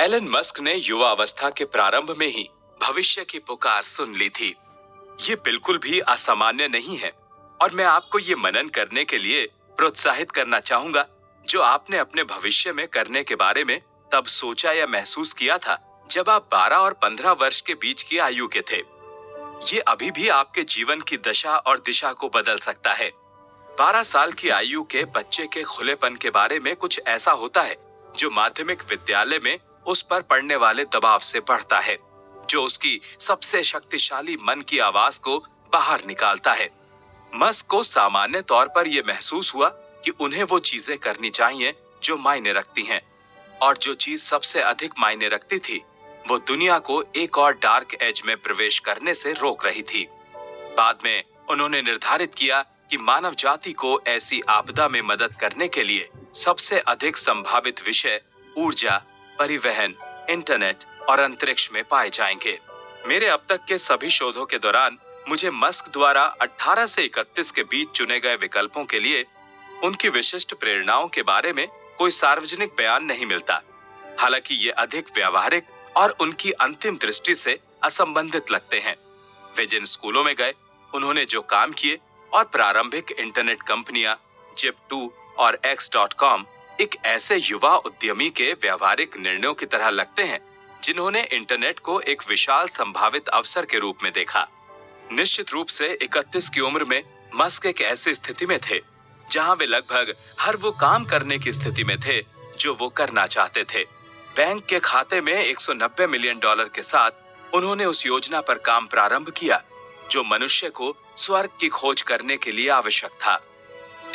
Elon Musk ने युवा अवस्था के प्रारंभ में ही भविष्य की पुकार सुन ली थी। ये बिल्कुल भी असामान्य नहीं है और मैं आपको ये मनन करने के लिए प्रोत्साहित करना चाहूंगा जो आपने अपने भविष्य में करने के बारे में तब सोचा या महसूस किया था जब आप 12 और 15 वर्ष के बीच की आयु के थे। ये अभी भी आपके जीवन की दशा और दिशा को बदल सकता है। 12 साल की आयु के बच्चे के खुलेपन के बारे में कुछ ऐसा होता है जो माध्यमिक विद्यालय में उस पर पड़ने वाले दबाव से बढ़ता है, जो उसकी सबसे शक्तिशाली मन की आवाज को बाहर निकालता है। मस्क को सामान्य तौर पर यह महसूस हुआ कि उन्हें वो चीजें करनी चाहिए जो मायने रखती हैं, और जो चीज सबसे अधिक मायने रखती थी वो दुनिया को एक और डार्क एज में प्रवेश करने से रोक रही थी। बाद में उन्होंने निर्धारित किया कि मानव जाति को ऐसी आपदा में मदद करने के लिए सबसे अधिक संभावित विषय ऊर्जा, परिवहन, इंटरनेट और अंतरिक्ष में पाए जाएंगे। मेरे अब तक के सभी शोधों के दौरान मुझे मस्क द्वारा 18 से 31 के बीच चुने गए विकल्पों के लिए उनकी विशिष्ट प्रेरणाओं के बारे में कोई सार्वजनिक बयान नहीं मिलता। हालांकि ये अधिक व्यावहारिक और उनकी अंतिम दृष्टि से असंबंधित लगते हैं। वे जिन स्कूलों में गए, उन्होंने जो काम किए और प्रारंभिक इंटरनेट कंपनियां Zip2 और X.com एक ऐसे युवा उद्यमी के व्यावहारिक निर्णयों की तरह लगते हैं जिन्होंने इंटरनेट को एक विशाल संभावित अवसर के रूप में देखा। निश्चित रूप से 31 की उम्र में मस्क एक ऐसी स्थिति में थे जहां वे लगभग हर वो काम करने की स्थिति में थे जो वो करना चाहते थे। बैंक के खाते में $190 मिलियन के साथ उन्होंने उस योजना पर काम प्रारंभ किया जो मनुष्य को स्वर्ग की खोज करने के लिए आवश्यक था।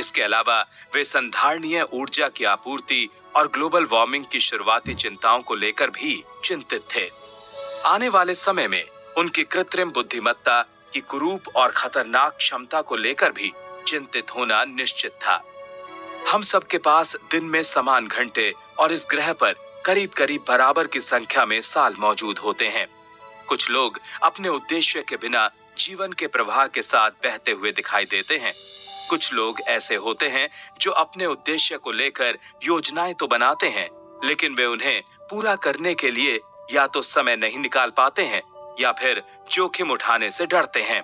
इसके अलावा वे संधारणीय ऊर्जा की आपूर्ति और ग्लोबल वार्मिंग की शुरुआती चिंताओं को लेकर भी चिंतित थे। आने वाले समय में उनकी कृत्रिम बुद्धिमत्ता की कुरूप और खतरनाक क्षमता को लेकर भी चिंतित होना निश्चित था। हम सबके पास दिन में समान घंटे और इस ग्रह पर करीब करीब बराबर की संख्या में साल मौजूद होते हैं। कुछ लोग अपने उद्देश्य के बिना जीवन के प्रवाह के साथ बहते हुए दिखाई देते हैं। कुछ लोग ऐसे होते हैं जो अपने उद्देश्य को लेकर योजनाएं तो बनाते हैं, लेकिन वे उन्हें पूरा करने के लिए या तो समय नहीं निकाल पाते हैं या फिर जोखिम उठाने से डरते हैं।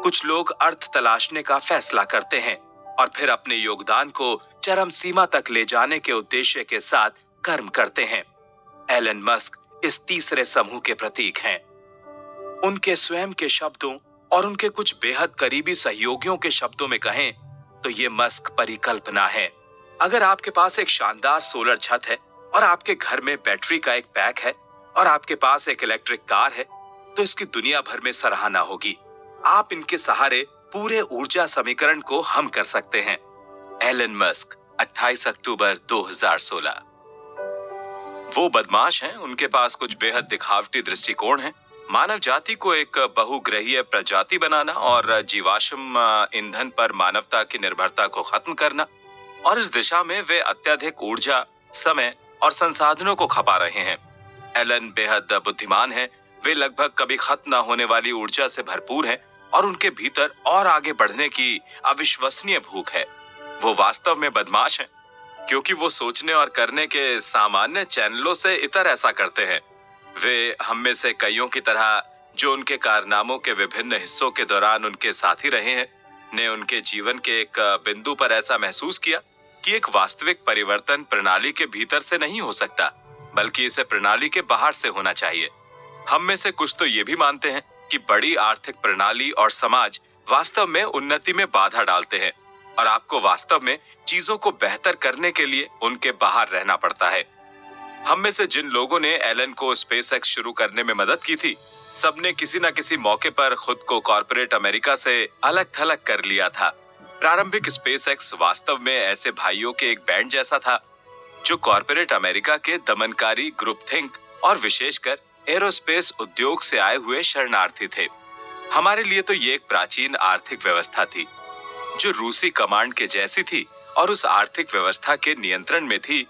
कुछ लोग अर्थ तलाशने का फैसला करते हैं और फिर अपने योगदान को चरम सीमा तक ले जाने के उद्देश्य के साथ कर्म करते हैं। एलन मस्क इस तीसरे समूह के प्रतीक हैं। उनके स्वयं के शब्दों और उनके कुछ बेहद करीबी सहयोगियों के शब्दों में कहें तो ये मस्क परिकल्पना है। अगर आपके पास एक शानदार सोलर छत है और आपके घर में बैटरी का एक पैक है और आपके पास एक इलेक्ट्रिक कार है तो इसकी दुनिया भर में सराहना होगी। आप इनके सहारे पूरे ऊर्जा समीकरण को हम कर सकते हैं। एलन मस्क, 28 अक्टूबर 2016। वो बदमाश हैं, उनके पास कुछ बेहद दिखावटी दृष्टिकोण है। मानव जाति को एक बहुग्रहीय प्रजाति बनाना और जीवाश्म ईंधन पर मानवता की निर्भरता को खत्म करना, और इस दिशा में वे अत्यधिक ऊर्जा, समय और संसाधनों को खपा रहे हैं। एलन बेहद बुद्धिमान है। वे लगभग कभी खत्म न होने वाली ऊर्जा से भरपूर हैं और उनके भीतर और आगे बढ़ने की अविश्वसनीय भूख है। वो वास्तव में बदमाश हैं क्योंकि वो सोचने और करने के सामान्य चैनलों से इतर ऐसा करते हैं। वे हम में से कईयों की तरह जो उनके कारनामों के विभिन्न हिस्सों के दौरान उनके साथी रहे हैं, ने उनके जीवन के एक बिंदु पर ऐसा महसूस किया कि एक वास्तविक परिवर्तन प्रणाली के भीतर से नहीं हो सकता, बल्कि इसे प्रणाली के बाहर से होना चाहिए। हम में से कुछ तो ये भी मानते हैं कि बड़ी आर्थिक प्रणाली और समाज वास्तव में उन्नति में बाधा डालते हैं और आपको वास्तव में चीजों को बेहतर करने के लिए उनके बाहर रहना पड़ता है। हम में से जिन लोगों ने एलन को स्पेसएक्स शुरू करने में मदद की थी, सबने किसी न किसी मौके पर खुद को कॉर्पोरेट अमेरिका से अलग थलग कर लिया था। प्रारंभिक स्पेसएक्स वास्तव में ऐसे भाइयों के एक बैंड जैसा था जो कॉर्पोरेट अमेरिका के दमनकारी ग्रुप थिंक और विशेषकर एरोस्पेस उद्योग से आए हुए शरणार्थी थे। हमारे लिए तो ये एक प्राचीन आर्थिक व्यवस्था थी जो रूसी कमांड के जैसी थी और उस आर्थिक व्यवस्था के नियंत्रण में थी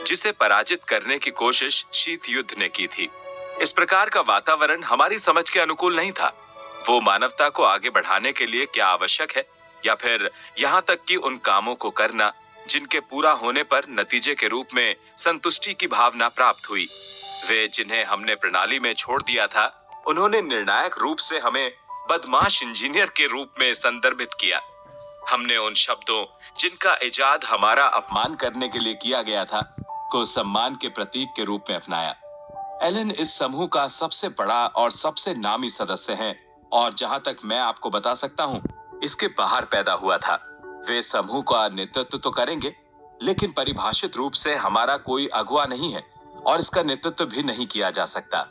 जिसे पराजित करने की कोशिश शीत युद्ध ने की थी। इस प्रकार का वातावरण हमारी समझ के अनुकूल नहीं था। वो मानवता को आगे बढ़ाने के लिए क्या आवश्यक है या फिर यहाँ तक कि उन कामों को करना जिनके पूरा होने पर नतीजे के रूप में संतुष्टि की भावना प्राप्त हुई। वे जिन्हें हमने प्रणाली में छोड़ दिया था, उन्होंने निर्णायक रूप से हमें बदमाश इंजीनियर के रूप में संदर्भित किया। हमने उन शब्दों जिनका इजाद हमारा अपमान करने के लिए किया गया था, को सम्मान के प्रतीक के रूप में अपनाया। एलन इस समूह का सबसे बड़ा और सबसे नामी सदस्य है, और जहां तक मैं आपको बता सकता हूं, इसके बाहर पैदा हुआ था। वे समूह का नेतृत्व तो करेंगे, लेकिन परिभाषित रूप से हमारा कोई अगुवा नहीं है और इसका नेतृत्व भी नहीं किया जा सकता।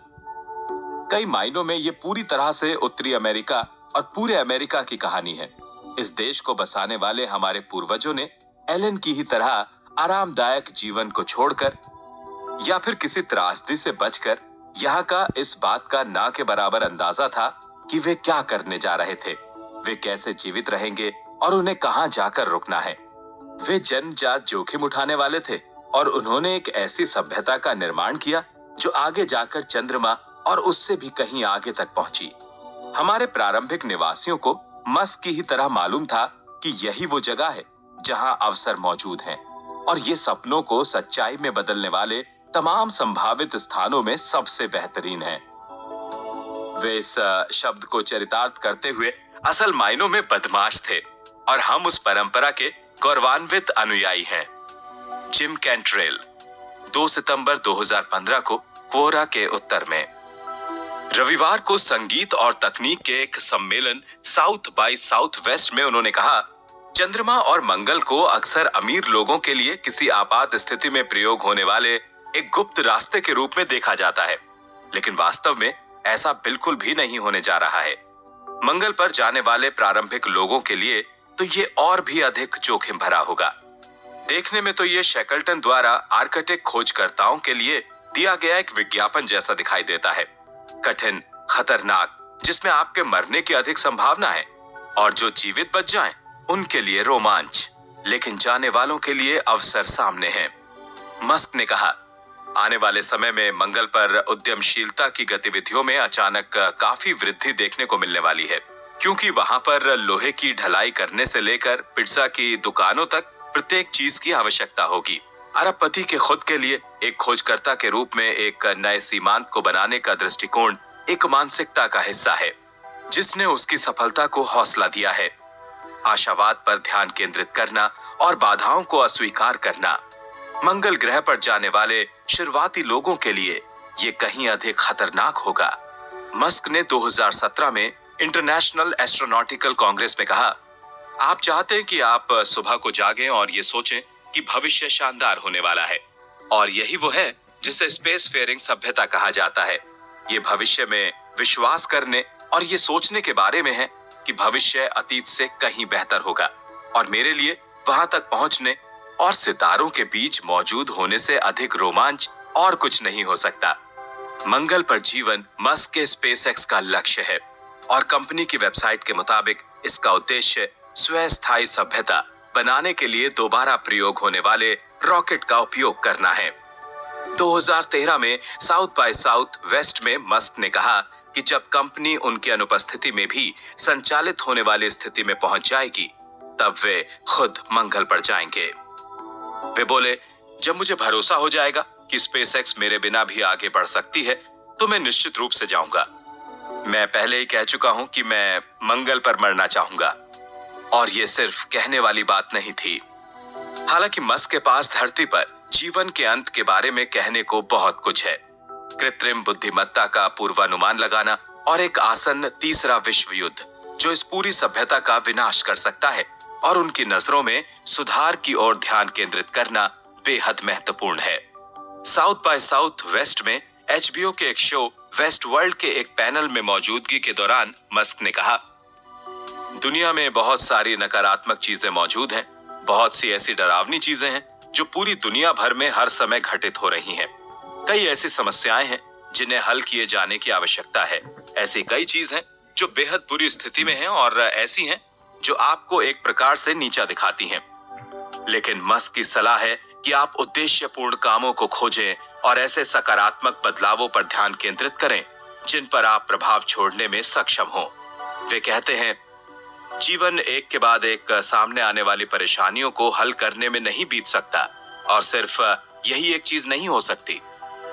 कई मायनों में ये पूरी तरह से उत्तरी अमेरिका और पूरे अमेरिका की कहानी है। इस देश को बसाने वाले हमारे पूर्वजों ने एलन की ही तरह आरामदायक जीवन को छोड़कर या फिर किसी त्रासदी से बचकर यहाँ का इस बात का ना के बराबर अंदाजा था कि वे क्या करने जा रहे थे, वे कैसे जीवित रहेंगे और उन्हें कहां जाकर रुकना है। वे जन्मजात जोखिम उठाने वाले थे और उन्होंने एक ऐसी सभ्यता का निर्माण किया जो आगे जाकर चंद्रमा और उससे भी कहीं आगे तक पहुंची। हमारे प्रारंभिक निवासियों को मस्क की ही तरह मालूम था कि यही वो जगह है जहां अवसर मौजूद हैं और ये सपनों को सच्चाई में बदलने वाले तमाम संभावित स्थानों में सबसे बेहतरीन है। वे इस शब्द को चरितार्थ करते हुए असल मायनों में बदमाश थे और हम उस परंपरा के गौरवान्वित अनुयायी हैं। जिम कैंट्रेल, 2 सितंबर 2015 को क्वोरा के उत्तर में। रविवार को संगीत और तकनीक के एक सम्मेलन साउथ बाय साउथ वेस्ट में उन्होंने कहा, चंद्रमा और मंगल को अक्सर अमीर लोगों के लिए किसी आपात स्थिति में प्रयोग होने वाले एक गुप्त रास्ते के रूप में देखा जाता है, लेकिन वास्तव में ऐसा बिल्कुल भी नहीं होने जा रहा है। मंगल पर जाने वाले प्रारंभिक लोगों के लिए तो ये और भी अधिक जोखिम भरा होगा। देखने में तो ये शैकल्टन द्वारा आर्कटिक खोजकर्ताओं के लिए दिया गया एक विज्ञापन जैसा दिखाई देता है, कठिन, खतरनाक, जिसमें आपके मरने की अधिक संभावना है, और जो जीवित बच जाएं, उनके लिए रोमांच, लेकिन जाने वालों के लिए अवसर सामने हैं। मस्क ने कहा, आने वाले समय में मंगल पर उद्यमशीलता की गतिविधियों में अचानक काफी वृद्धि देखने को मिलने वाली है, क्योंकि वहां पर लोहे की ढलाई करने से लेकर पिज्जा की दुकानों तक प्रत्येक चीज की आवश्यकता होगी। अरबपति के खुद के लिए एक खोजकर्ता के रूप में एक नए सीमांत को बनाने का दृष्टिकोण एक मानसिकता का हिस्सा है, जिसने उसकी सफलता को हौसला दिया है। आशावाद पर ध्यान केंद्रित करना और बाधाओं को अस्वीकार करना। मंगल ग्रह पर जाने वाले शुरुआती लोगों के लिए ये कहीं अधिक खतरनाक होगा। मस्क ने 2017 में इंटरनेशनल एस्ट्रोनॉटिकल कांग्रेस में कहा, आप चाहते हैं कि आप सुबह को जागें और ये सोचें कि भविष्य शानदार होने वाला है, और यही वो है जिसे स्पेस फेयरिंग सभ्यता कहा जाता है। ये भविष्य में विश्वास करने और ये सोचने के बारे में है कि भविष्य अतीत से कहीं बेहतर होगा, और मेरे लिए वहां तक पहुंचने और सितारों के बीच मौजूद होने से अधिक रोमांच और कुछ नहीं हो सकता। मंगल पर जीवन मस्क के स्पेसएक्स का लक्ष्य है, और कंपनी की वेबसाइट के मुताबिक इसका उद्देश्य स्वस्थायी सभ्यता बनाने के लिए दोबारा प्रयोग होने वाले रॉकेट का उपयोग करना है। 2013 में साउथ बाय साउथ वेस्ट में मस्क ने कहा कि जब कंपनी उनकी अनुपस्थिति में भी संचालित होने वाली स्थिति में पहुंच जाएगी, तब वे खुद मंगल पर जाएंगे। वे बोले, जब मुझे भरोसा हो जाएगा कि स्पेसएक्स मेरे बिना भी आगे बढ़ सकती है, तो मैं निश्चित रूप से जाऊंगा। मैं पहले ही कह चुका हूं कि मैं मंगल पर मरना चाहूंगा, और ये सिर्फ कहने वाली बात नहीं थी। हालांकि मस्क के पास धरती पर जीवन के अंत के बारे में कहने को बहुत कुछ है। कृत्रिम बुद्धिमत्ता का पूर्वानुमान लगाना और एक आसन्न तीसरा विश्व युद्ध जो इस पूरी सभ्यता का विनाश कर सकता है, और उनकी नजरों में सुधार की ओर ध्यान केंद्रित करना बेहद महत्वपूर्ण है। साउथ बाय साउथ वेस्ट में HBO के एक शो वेस्ट वर्ल्ड के एक पैनल में मौजूदगी के दौरान मस्क ने कहा, दुनिया में बहुत सारी नकारात्मक चीजें मौजूद हैं, बहुत सी ऐसी डरावनी चीजें हैं जो पूरी दुनिया भर में हर समय घटित हो रही हैं। कई ऐसी समस्याएं हैं जिन्हें हल किए जाने की आवश्यकता है। ऐसी कई चीज हैं जो बेहद बुरी स्थिति में हैं, और ऐसी हैं जो आपको एक प्रकार से नीचा दिखाती हैं। लेकिन मस्क की सलाह है कि आप उद्देश्यपूर्ण कामों को खोजें और ऐसे सकारात्मक बदलावों पर ध्यान केंद्रित करें जिन पर आप प्रभाव छोड़ने में सक्षम हो। वे कहते हैं, जीवन एक के बाद एक सामने आने वाली परेशानियों को हल करने में नहीं बीत सकता, और सिर्फ यही एक चीज नहीं हो सकती।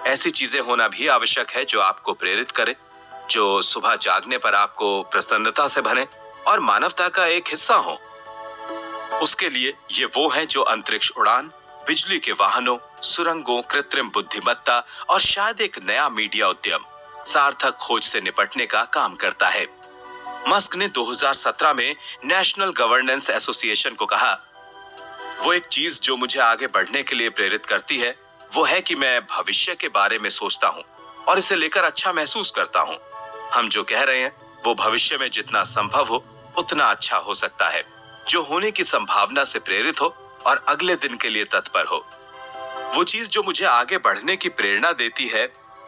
ऐसी चीजें होना भी आवश्यक है जो आपको प्रेरित करे, जो सुबह जागने पर आपको प्रसन्नता से भरे और मानवता का एक हिस्सा हो। उसके लिए ये वो हैं जो अंतरिक्ष उड़ान, बिजली के वाहनों, सुरंगों, कृत्रिम बुद्धिमत्ता और शायद एक नया मीडिया उद्यम सार्थक खोज से निपटने का काम करता है। मस्क ने 2017 में नेशनल गवर्नेंस एसोसिएशन को कहा, वो एक चीज जो मुझे आगे बढ़ने के लिए प्रेरित करती है वो है कि मैं भविष्य के बारे में सोचता हूँ और इसे लेकर अच्छा महसूस करता हूँ। हम जो कह रहे हैं वो भविष्य में जितना संभव हो उतना अच्छा हो सकता है, जो होने की संभावना से प्रेरित हो और अगले दिन के लिए तत्पर हो। वो चीज जो मुझे आगे बढ़ने की प्रेरणा देती है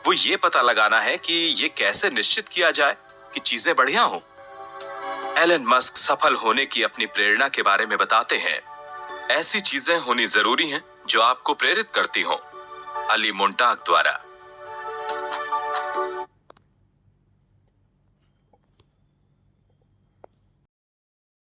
वो ये पता लगाना है कि ये कैसे निश्चित किया जाए कि चीजें बढ़िया हो। एलन मस्क सफल होने की अपनी प्रेरणा के बारे में बताते हैं, ऐसी चीजें होनी जरूरी हैं जो आपको प्रेरित करती हों। अली मोंटाग द्वारा।